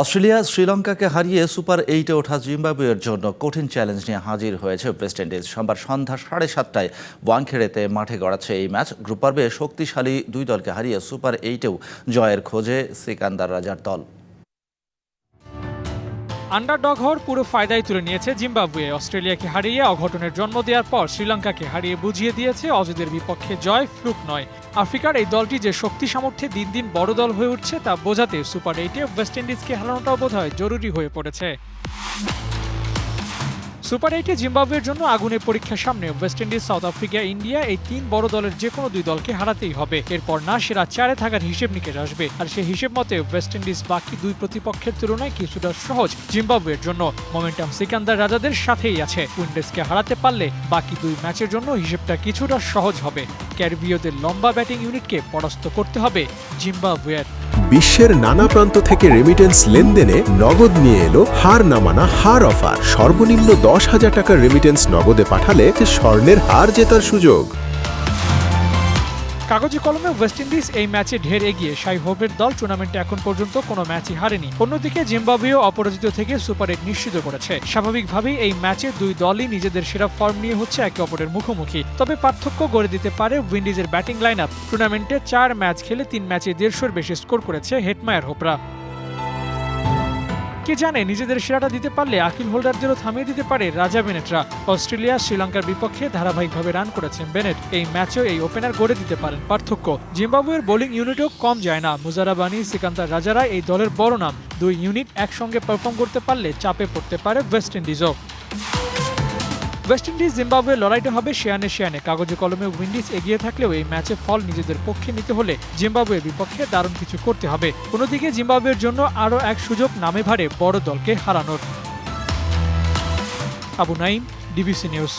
Australia শ্রীলঙ্কাকে হারিয়ে super 8-এ ওঠা জিম্বাবুয়ের জন্য কঠিন চ্যালেঞ্জ নিয়ে হাজির হয়েছে ওয়েস্ট ইন্ডিজ। সোমবার সন্ধ্যা 7:30টায় ওয়াংখেড়েতে মাঠে গড়াচ্ছে এই ম্যাচ। গ্রুপ পর্বে শক্তিশালী দুই দলকে হারিয়ে সুপার 8-এও জয়ের খোঁজে সিকান্দার রাজার দল। আন্ডারডগ হওয়ার পুরো ফায়দাই তুলে নিয়েছে জিম্বাবুয়ে। অস্ট্রেলিয়াকে হারিয়ে অঘটনের জন্ম দেওয়ার পর শ্রীলঙ্কাকে হারিয়ে বুঝিয়ে দিয়েছে অজিদের বিপক্ষে জয় ফ্লুক নয়। আফ্রিকার এই দলটি যে শক্তি সামর্থ্যে দিন দিন বড় দল হয়ে উঠছে তা বোঝাতে সুপার 8-এ ওয়েস্ট ইন্ডিজকে হারানোটাও বোধহয় জরুরি হয়ে পড়েছে। সুপার 8-এ জিম্বাবুয়ের জন্য আগুনের পরীক্ষার সামনে West Indies, south Africa, India এই তিন বড় দলের যে কোনো দুই দলকে হারাতেই হবে। এরপর না সেরা 4-এ থাকার হিসেব নিকেশ আসবে। আর সেই হিসেব মতে ওয়েস্ট ইন্ডিজ বাকি দুই প্রতিপক্ষের তুলনায় কিছুটা সহজ জিম্বাবুয়ের জন্য। মোমেন্টাম সিকান্দার রাজাদের সাথেই আছে। উইন্ডিজকে হারাতে পারলে বাকি দুই ম্যাচের জন্য হিসেবটা কিছুটা সহজ হবে। ক্যারিবীয়দের লম্বা ব্যাটিং ইউনিটকে পরাস্ত করতে হবে জিম্বাবুয়ের। বিশ্বের নানা প্রান্ত থেকে রেমিটেন্স লেনদেনে নগদ নিয়ে এলো হার না মানা হার অফার। সর্বনিম্ন 10,000 টাকার রেমিটেন্স নগদে পাঠালে স্বর্ণের হার জেতার সুযোগ। কাগজে কলমে ওয়েস্ট ইন্ডিজ এই ম্যাচে ঢের এগিয়ে। শাই হোপের দল টুর্নামেন্টে এখন পর্যন্ত কোনো ম্যাচই হারেনি। অন্যদিকে জিম্বাবুয়েও অপরাজিত থেকে সুপার 8 নিশ্চিত করেছে। স্বাভাবিকভাবেই এই ম্যাচে দুই দলই নিজেদের সেরা ফর্ম নিয়ে হচ্ছে একে অপরের মুখোমুখি। তবে পার্থক্য গড়ে দিতে পারে উইন্ডিজের ব্যাটিং লাইন আপ। টুর্নামেন্টে 4 ম্যাচ খেলে 3 ম্যাচে 150-এর বেশি স্কোর করেছে হেটমায়ার হোপরা। কে জানে, নিজেদের সেরাটা দিতে পারলে আকিল হোল্ডারদেরও থামিয়ে দিতে পারে রাজা বেনেটরা। অস্ট্রেলিয়া শ্রীলঙ্কার বিপক্ষে ধারাবাহিকভাবে রান করেছেন বেনেট। এই ম্যাচেও এই ওপেনার গড়ে দিতে পারেন পার্থক্য। জিম্বাবুয়ের বোলিং ইউনিটও কম যায় না। মুজারাবানি, সিকান্দার রাজারা এই দলের বড় নাম। দুই ইউনিট একসঙ্গে পারফর্ম করতে পারলে চাপে পড়তে পারে ওয়েস্ট ইন্ডিজও। ওয়েস্ট ইন্ডিজ জিম্বাবুয়ের লড়াইটা হবে শেয়ানে শেয়ানে। কাগজে কলমে উইন্ডিজ এগিয়ে থাকলেও এই ম্যাচে ফল নিজেদের পক্ষে নিতে হলে জিম্বাবুয়ের বিপক্ষে দারুণ কিছু করতে হবে। অন্যদিকে জিম্বাবুয়ের জন্য আরও এক সুযোগ নামে ভারে বড় দলকে হারানোর। Abu Naim, DBC news.